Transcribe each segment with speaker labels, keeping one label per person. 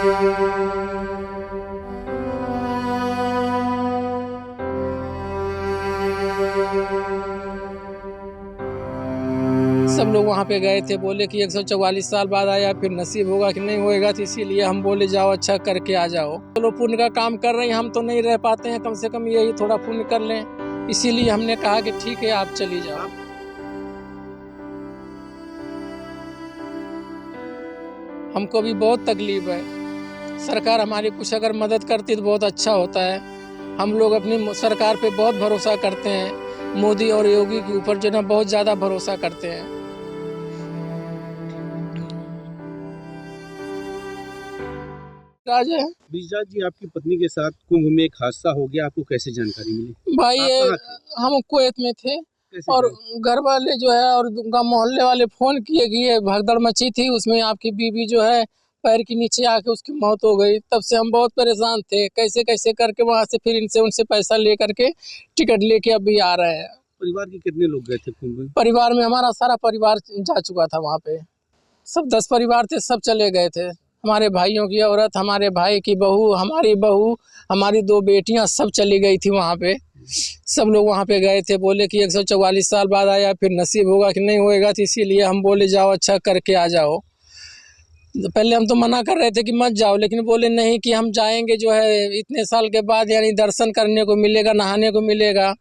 Speaker 1: सब लोग वहाँ पे गए थे, बोले कि 144 साल बाद आया, फिर नसीब होगा कि नहीं होएगा, तो इसीलिए हम बोले जाओ अच्छा करके आ जाओ। चलो पुण्य का काम कर रहे हैं, हम तो नहीं रह पाते हैं, कम से कम यही थोड़ा पुण्य कर लें, इसीलिए हमने कहा कि ठीक है आप चली जाओ। हमको भी बहुत तकलीफ है, सरकार हमारी कुछ अगर मदद करती तो बहुत अच्छा होता है। हम लोग अपनी सरकार पे बहुत भरोसा करते हैं, मोदी और योगी के ऊपर जो ना बहुत ज़्यादा भरोसा करते हैं। राजा
Speaker 2: ब्रिजराज जी, आपकी पत्नी के साथ कुंभ में एक हादसा हो गया, आपको कैसे जानकारी मिली?
Speaker 1: भाई ये हम कुवैत में थे और घर वाले जो है और मोहल्ले वाले फोन किए कि ये भगदड़ मची थी, उसमें आपकी बीवी जो है पैर के नीचे आके उसकी मौत हो गई। तब से हम बहुत परेशान थे, कैसे कैसे करके वहां से फिर इनसे उनसे पैसा ले करके टिकट लेके अभी आ रहे हैं।
Speaker 2: परिवार के कितने लोग गए थे कुंभ में?
Speaker 1: परिवार में हमारा सारा परिवार जा चुका था वहाँ पे, सब 10 परिवार थे, सब चले गए थे। हमारे भाइयों की औरत, हमारे भाई की बहू, हमारी 2 बेटियां सब चली गई थी वहाँ पे। सब लोग वहाँ पे गए थे, बोले कि 144 साल बाद आया, फिर नसीब होगा कि नहीं होएगा, तो इसीलिए हम बोले जाओ अच्छा करके आ जाओ। पहले हम तो मना कर रहे थे कि मत जाओ, लेकिन बोले नहीं कि हम जाएंगे, जो है इतने साल के बाद यानी दर्शन करने को मिलेगा, नहाने को मिलेगा,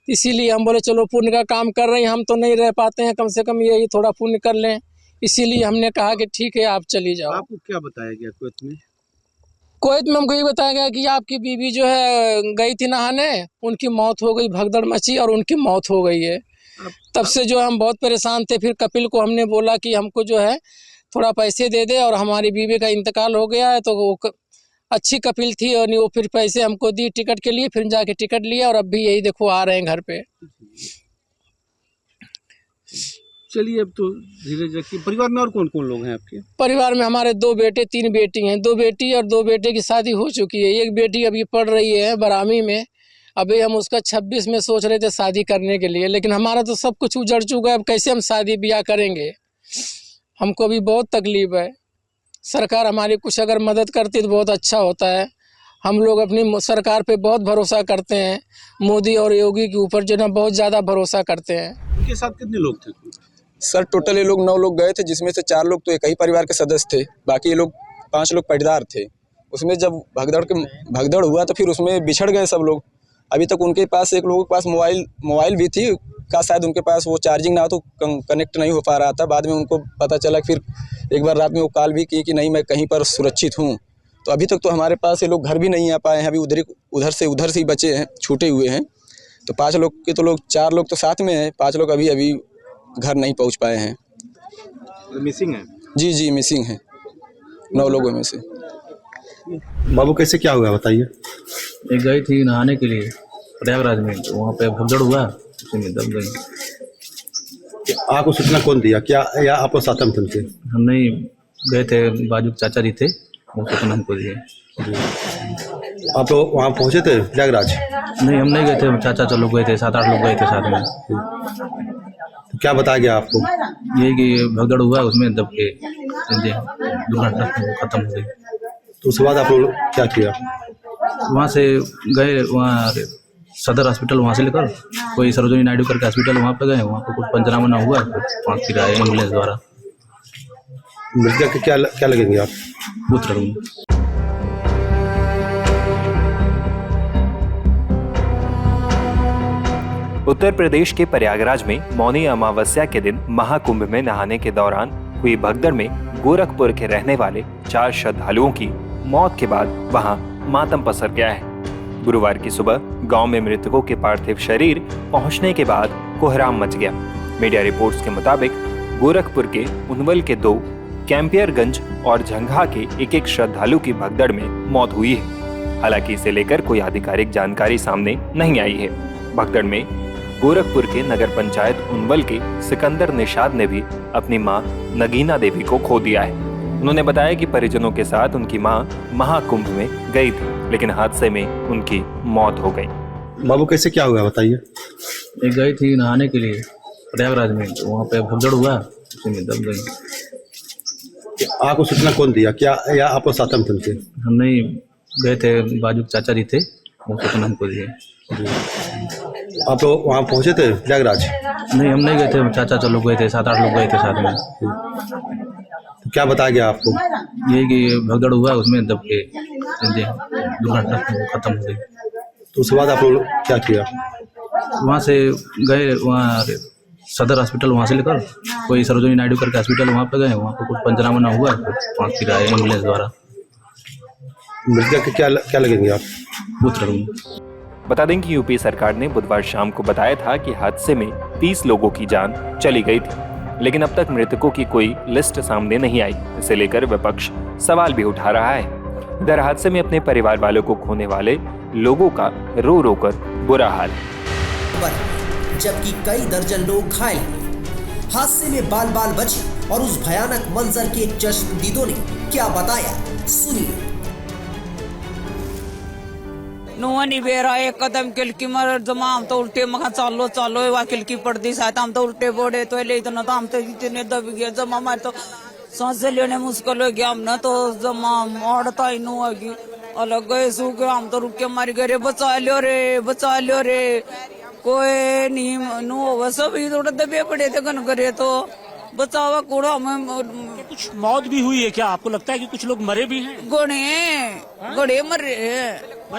Speaker 1: इसीलिए हम बोले चलो पुण्य का काम कर रहे हैं, हम तो नहीं रह पाते हैं, कम से कम यही थोड़ा पुण्य कर लें, इसीलिए हमने कहा कि ठीक है आप चली जाओ।
Speaker 2: आपको क्या बताया गया कुवैत में?
Speaker 1: कुवैत में हमको ये बताया गया कि आपकी बीवी जो है गई थी नहाने, उनकी मौत हो गई, भगदड़ मची और उनकी मौत हो गई है। तब से जो हम बहुत परेशान थे, फिर कपिल को हमने बोला कि हमको जो है थोड़ा पैसे दे दे, और हमारी बीवी का इंतकाल हो गया है, तो वो अच्छी कपिल थी और वो फिर पैसे हमको दी टिकट के लिए, फिर जाके टिकट लिया और अब भी यही देखो आ रहे हैं घर पे।
Speaker 2: चलिए, अब तो धीरे धीरे। परिवार में और कौन कौन लोग हैं आपके?
Speaker 1: परिवार में हमारे 2 बेटे 3 बेटी हैं, 2 बेटी और 2 बेटे की शादी हो चुकी है। एक बेटी अभी पढ़ रही है बरामी में, अभी हम उसका 26 में सोच रहे थे शादी करने के लिए, लेकिन हमारा तो सब कुछ उजड़ चुका है, अब कैसे हम शादी ब्याह करेंगे। हमको भी बहुत तकलीफ है, सरकार हमारी कुछ अगर मदद करती तो बहुत अच्छा होता है। हम लोग अपनी सरकार पे बहुत भरोसा करते हैं, मोदी और योगी के ऊपर जो ना बहुत ज़्यादा भरोसा करते हैं।
Speaker 2: उनके साथ कितने लोग थे?
Speaker 3: सर टोटल ये लोग 9 लोग गए थे, जिसमें से 4 लोग तो एक ही परिवार के सदस्य थे, बाकी ये लोग 5 लोग पाटीदार थे। उसमें जब भगदड़ हुआ तो फिर उसमें बिछड़ गए सब लोग। अभी तक उनके पास एक लोगों के पास मोबाइल भी थी का, शायद उनके पास वो चार्जिंग ना हो तो कनेक्ट नहीं हो पा रहा था। बाद में उनको पता चला, फिर एक बार रात में वो कॉल भी की कि नहीं मैं कहीं पर सुरक्षित हूँ। तो अभी तक तो हमारे पास ये लोग घर भी नहीं आ पाए हैं, अभी उधर से ही बचे हैं, छूटे हुए हैं। तो 5 लोग के तो 4 लोग तो साथ में हैं, 5 लोग अभी घर नहीं पहुंच पाए हैं।
Speaker 2: मिसिंग है? जी,
Speaker 3: मिसिंग है 9 लोगों में से।
Speaker 2: बाबू कैसे क्या हुआ बताइए?
Speaker 4: एक गई थी नहाने के लिए प्रयागराज में, तो वहाँ पे भगदड़ हुआ, उसी में दब गई।
Speaker 2: आपको सूचना कौन दिया, क्या या आपको साथ में थे?
Speaker 4: हम नहीं गए थे, बाजू चाचा जी थे, वो सूचना हमको दिए।
Speaker 2: आप लोग वहाँ पहुँचे थे प्रयागराज?
Speaker 4: नहीं, हम नहीं गए थे, चाचा लोग गए थे, 7-8 लोग गए थे साथ में।
Speaker 2: तो क्या बताया गया आपको?
Speaker 4: यही कि भगदड़ हुआ, उसमें दब के दुर्घटना खत्म हो गई।
Speaker 2: तो उसके बाद आप लोग क्या किया?
Speaker 4: वहाँ से गए, वहाँ सदर हॉस्पिटल, वहाँ से लेकर कोई सरोजिनी नायडू करके हॉस्पिटल, वहाँ पे गए, वहाँ पे कुछ पंचनामा ना हुआ, वहाँ फिर आए एम्बुलेंस द्वारा।
Speaker 2: मृतक के क्या लगेंगे आप?
Speaker 4: पुत्र हूँ।
Speaker 5: उत्तर प्रदेश के प्रयागराज में मौनी अमावस्या के दिन महाकुंभ में नहाने के दौरान हुई भगदड़ में गोरखपुर के रहने वाले 4 श्रद्धालुओं की मौत के बाद वहां मातम पसर गया है। गुरुवार की सुबह गांव में मृतकों के पार्थिव शरीर पहुंचने के बाद कोहराम मच गया। मीडिया रिपोर्ट्स के मुताबिक गोरखपुर के उनवल के 2, कैंपियरगंज और झंघा के एक श्रद्धालु की भगदड़ में मौत हुई है। हालांकि इसे लेकर कोई आधिकारिक जानकारी सामने नहीं आई है। भगदड़ में गोरखपुर के नगर पंचायत उनवल के सिकंदर निषाद ने भी अपनी मां नगीना देवी को खो दिया है। उन्होंने बताया कि परिजनों के साथ उनकी मां महाकुंभ में गई थी, लेकिन हादसे में उनकी मौत हो गई।
Speaker 2: बाबू कैसे क्या हुआ बताइए?
Speaker 4: एक गई थी नहाने के लिए प्रयागराज में, तो वहाँ पे भगदड़ हुआ, उसी में दब गई।
Speaker 2: आपको सूचना कौन दिया, क्या या आपको साथ में थे?
Speaker 4: हम नहीं गए थे, बाजू के चाचा जी थे, वो सूचना हमको दिए।
Speaker 2: आप लोग वहाँ पहुँचे थे प्रयागराज?
Speaker 4: नहीं, हम नहीं गए थे, चाचा लोग गए थे, 7-8 लोग गए थे साथ में।
Speaker 2: तो क्या बताया गया आपको?
Speaker 4: यही कि भगदड़ हुआ, उसमें दब के दुर्घटना खत्म हो गई।
Speaker 2: तो उसके बाद आप लोग क्या किया?
Speaker 4: वहाँ से गए, वहाँ सदर हॉस्पिटल वहाँ से लेकर कोई सरोजिनी नायडू करके हॉस्पिटल वहाँ पे गए, वहाँ पे कुछ पंचनामा ना हुआ, वहाँ फिर आए एम्बुलेंस द्वारा।
Speaker 2: मृतक के क्या लगेंगे आप?
Speaker 4: पुत्र।
Speaker 5: बता दें कि यूपी सरकार ने बुधवार शाम को बताया था कि हादसे में 30 लोगों की जान चली गई थी, लेकिन अब तक मृतकों की कोई लिस्ट सामने नहीं आई। इसे लेकर विपक्ष सवाल भी उठा रहा है। इधर हादसे में अपने परिवार वालों को खोने वाले लोगों का रो रो कर बुरा हाल है।
Speaker 6: जबकि कई दर्जन लोग घायल हुए। हादसे में बाल बाल बचे और उस भयानक मंजर के चश्मदीदों ने क्या बताया, सुनिए।
Speaker 7: नुआनी बेरा एक कदम खिलकी मर जमा हम तो उल्टे मखा चालो चालो वहाँ खिलकी पड़ती शायद हम तो उल्टे बोड़े तो ले इतना तो हम तो इतने दब गए जमा मार तो सांस लेने मुश्किल हो गया हमने तो जमा मोड़ता ही नु होगी अलग गए सू के हम तो रुक के मारी गए बचा लियो रे कोई नहीं नु हो सब ही थोड़ा दबे पड़े थे कन करे तो बचावा कूड़ा हमें।
Speaker 8: कुछ मौत भी हुई है क्या? आपको लगता है कि कुछ लोग मरे भी हैं?
Speaker 7: घोड़े मरे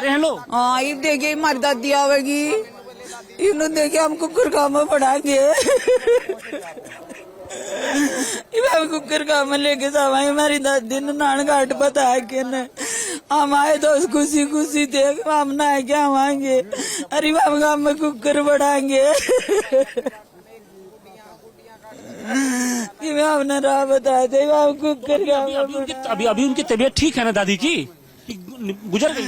Speaker 8: हैं लोग?
Speaker 7: हाँ, ये देखिए हमारी दादी आवेगी, इन्होंने देखे हम कुकर काम में पढ़ाएंगे हम कुकर काम में लेके जावाएंगे। हमारी दादी ने नान घाट बताया कि न हम आए तो खुशी खुशी थे, हम ना आए क्या हम आएंगे, अरे हम काम में कुकर बढ़ाएंगे हमने राह बताया थे हम कुकर काम।
Speaker 8: अभी उनकी तबीयत ठीक है ना दादी की? गुजर गई?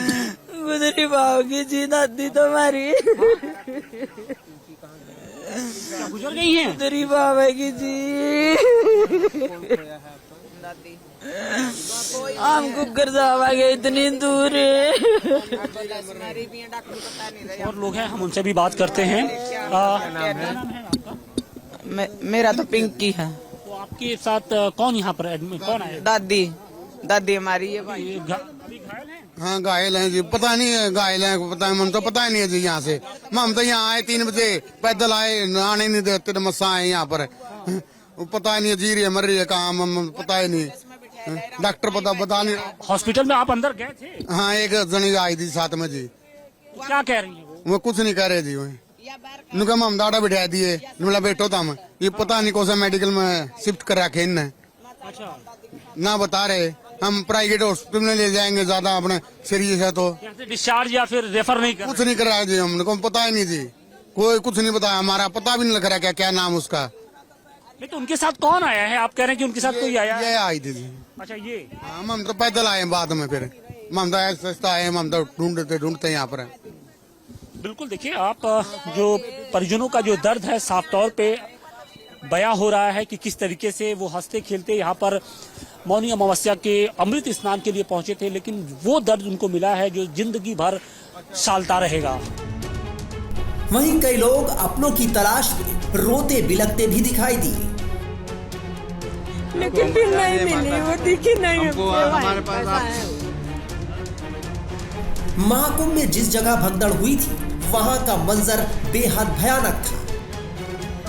Speaker 7: गुजरी पाओगी जी दादी तुम्हारी
Speaker 8: गुजर गई हैं?
Speaker 7: गुजरी पाओगी जी हम कुकर जावागे इतनी दूर
Speaker 8: और लोग हैं, हम उनसे भी बात करते हैं।
Speaker 7: मेरा तो पिंकी है।
Speaker 8: तो आपके साथ कौन यहाँ पर एडमिट, कौन है?
Speaker 7: दादी हमारी है भाई।
Speaker 9: हाँ घायल हैं जी, पता नहीं है घायल हैं, पता है, तो पता ही नहीं है जी। यहाँ से हम तो यहाँ आए 3 बजे, पैदल आए, आने नहीं देते, मस्सा आए यहाँ पर, पता नहीं है जी रही है मर रही है कहाँ, पता ही नहीं, डॉक्टर बता नहीं।
Speaker 8: हॉस्पिटल में आप अंदर गए थे?
Speaker 9: हाँ, एक जनी आई थी साथ में जी।
Speaker 8: क्या कह रही है
Speaker 9: वो कुछ नहीं कह रहे जी। उनका हम दादा बिठा दिए, बैठो था हम, ये पता नहीं कौन सा मेडिकल में शिफ्ट कर रखे इनने।
Speaker 8: अच्छा,
Speaker 9: ना बता रहे, हम प्राइवेट हॉस्पिटल में ले जाएंगे, ज्यादा अपने सीरियस है तो
Speaker 8: डिस्चार्ज या फिर रेफर नहीं कर?
Speaker 9: कुछ नहीं कर रहा है जी, हमको पता ही नहीं जी, कोई कुछ नहीं बताया, हमारा पता भी नहीं लग रहा क्या नाम उसका।
Speaker 8: नहीं तो उनके साथ कौन आया है? आप कह रहे हैं कि उनके साथ कोई आया?
Speaker 9: ये आई थी जी।
Speaker 8: अच्छा, ये
Speaker 9: हम तो पैदल आए बाद में, फिर हम तो सस्ता आए, हम तो ढूंढते यहाँ पर।
Speaker 8: बिल्कुल, देखिए आप जो परिजनों का जो दर्द है साफ तौर पे बयां हो रहा है कि किस तरीके से वो हंसते खेलते यहाँ पर मौनी अमावस्या के अमृत स्नान के लिए पहुंचे थे, लेकिन वो दर्द उनको मिला है जो जिंदगी भर सालता रहेगा।
Speaker 6: वहीं कई लोग अपनों की तलाश में रोते बिलखते भी दिखाई दिए,
Speaker 7: लेकिन फिर नहीं मिली, वो दिखी नहीं हमारे पास।
Speaker 6: महाकुंभ में जिस जगह भगदड़ हुई थी वहां का मंजर बेहद भयानक था।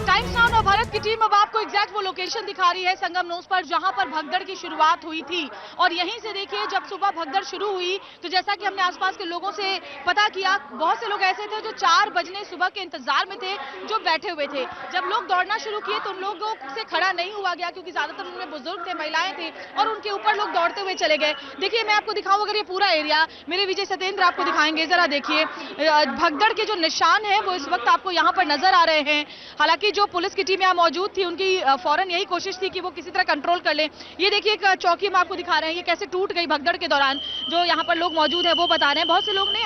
Speaker 10: टाइम्स नाउ और भारत की टीम अब आपको एग्जैक्ट वो लोकेशन दिखा रही है संगम नोस पर जहां पर भगदड़ की शुरुआत हुई थी। और यहीं से देखिए जब सुबह भगदड़ शुरू हुई तो जैसा कि हमने आसपास के लोगों से पता किया, बहुत से लोग ऐसे थे जो 4 बजने सुबह के इंतजार में थे, जो बैठे हुए थे। जब लोग दौड़ना शुरू किए तो उन लोगों से खड़ा नहीं हुआ गया क्योंकि ज्यादातर उनमें बुजुर्ग थे, महिलाएं थे और उनके ऊपर लोग दौड़ते हुए चले गए। देखिए मैं आपको दिखाऊं अगर ये पूरा एरिया, मेरे विजय सत्येंद्र आपको दिखाएंगे, जरा देखिए भगदड़ के जो निशान है वो इस वक्त आपको यहाँ पर नजर आ रहे हैं। हालांकि जो पुलिस की टीम यहाँ मौजूद थी उनकी फौरन यही कोशिश थी कि वो किसी तरह कंट्रोल कर ले। ये देखिए एक चौकी में आपको दिखा रहे हैं ये कैसे टूट गई भगदड़ के दौरान। जो यहाँ पर लोग मौजूद है वो बता रहे हैं बहुत से लोग ने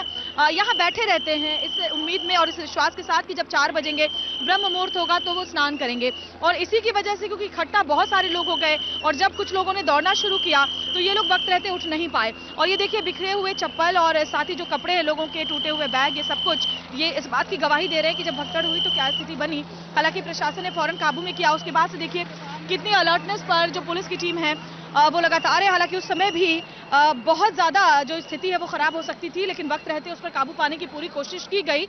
Speaker 10: यहाँ बैठे रहते हैं इस उम्मीद में और इस विश्वास के साथ कि जब 4 बजेंगे ब्रह्म मुहूर्त होगा तो वो स्नान करेंगे। और इसी की वजह से क्योंकि इकट्ठा बहुत सारे लोग हो गए और जब कुछ लोगों ने दौड़ना शुरू किया तो ये लोग वक्त रहते उठ नहीं पाए। और ये देखिए बिखरे हुए चप्पल और साथ ही जो कपड़े हैं लोगों के, टूटे हुए बैग, ये सब कुछ ये इस बात की गवाही दे रहे हैं कि जब भगदड़ हुई तो क्या स्थिति बनी। हालांकि प्रशासन ने फौरन काबू में किया। उसके बाद से देखिए कितनी अलर्टनेस पर जो पुलिस की टीम है वो लगातार है। हालांकि उस समय भी बहुत ज़्यादा जो स्थिति है वो ख़राब हो सकती थी, लेकिन वक्त रहते उस पर काबू पाने की पूरी कोशिश की गई।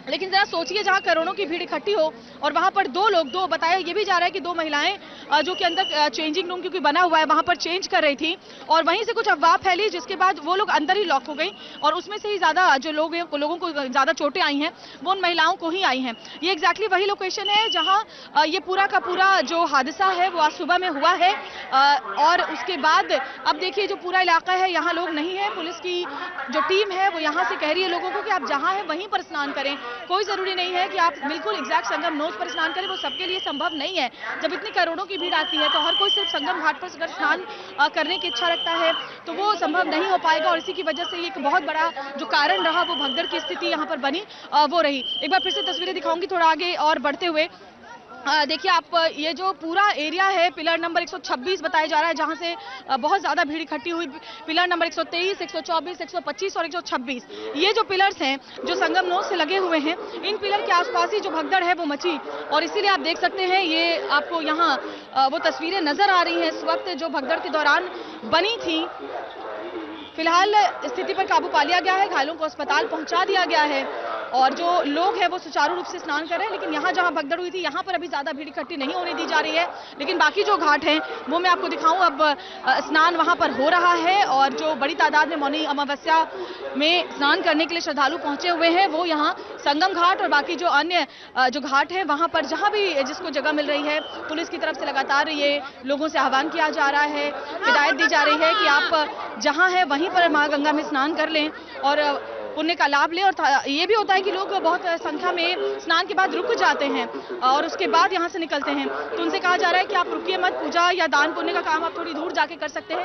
Speaker 10: लेकिन जरा सोचिए, जहां करोड़ों की भीड़ इकट्ठी हो और वहां पर दो बताया ये भी जा रहा है कि दो महिलाएं जो कि अंदर चेंजिंग रूम क्योंकि बना हुआ है वहां पर चेंज कर रही थी और वहीं से कुछ अफवाह फैली, जिसके बाद वो लोग अंदर ही लॉक हो गई और उसमें से ही ज्यादा जो लोगों को ज्यादा चोटें आई हैं वो उन महिलाओं को ही आई हैं। ये एग्जैक्टली वही लोकेशन है जहाँ ये पूरा का पूरा जो हादसा है वो आज सुबह में हुआ है और उसके बाद अब देखिए जो पूरा इलाका है यहाँ लोग नहीं है। पुलिस की जो टीम है वो यहाँ से कह रही है लोगों को कि आप जहाँ है वहीं पर स्नान करें। कोई जरूरी नहीं है कि आप बिल्कुल एग्जैक्ट संगम नोज पर स्नान करें, वो सबके लिए संभव नहीं है। जब इतनी करोड़ों की भीड़ आती है तो हर कोई सिर्फ संगम घाट पर अगर स्नान करने की इच्छा रखता है तो वो संभव नहीं हो पाएगा और इसी की वजह से एक बहुत बड़ा जो कारण रहा वो भगदड़ की स्थिति यहाँ पर बनी वो रही। एक बार फिर से तस्वीरें दिखाऊंगी थोड़ा आगे और बढ़ते हुए। देखिए आप ये जो पूरा एरिया है पिलर नंबर 126 बताया जा रहा है जहां से बहुत ज़्यादा भीड़ इकट्ठी हुई। पिलर नंबर 123, 124, 125 और 126 ये जो पिलर्स हैं जो संगम नोज से लगे हुए हैं, इन पिलर के आसपास ही जो भगदड़ है वो मची और इसीलिए आप देख सकते हैं ये आपको यहाँ वो तस्वीरें नजर आ रही हैं इस वक्त जो भगदड़ के दौरान बनी थी। फिलहाल स्थिति पर काबू पा लिया गया है, घायलों को अस्पताल पहुंचा दिया गया है और जो लोग हैं वो सुचारू रूप से स्नान कर रहे हैं। लेकिन यहाँ जहाँ भगदड़ हुई थी यहाँ पर अभी ज़्यादा भीड़ इकट्ठी नहीं होने दी जा रही है, लेकिन बाकी जो घाट हैं वो मैं आपको दिखाऊं। अब स्नान वहाँ पर हो रहा है और जो बड़ी तादाद में मौनी अमावस्या में स्नान करने के लिए श्रद्धालु पहुँचे हुए हैं वो यहाँ संगम घाट और बाकी जो अन्य जो घाट है वहाँ पर जहाँ भी जिसको जगह मिल रही है पुलिस की तरफ से लगातार ये लोगों से आह्वान किया जा रहा है, हिदायत दी जा रही है कि आप जहाँ है वहीं पर माँ गंगा में स्नान कर लें और पुण्य का लाभ लें। और ये भी होता है कि लोग बहुत संख्या में स्नान के बाद रुक जाते हैं और उसके बाद यहाँ से निकलते हैं, तो उनसे कहा जा रहा है कि आप रुकिए मत, पूजा या दान पुण्य का काम आप थोड़ी दूर जाके कर सकते हैं।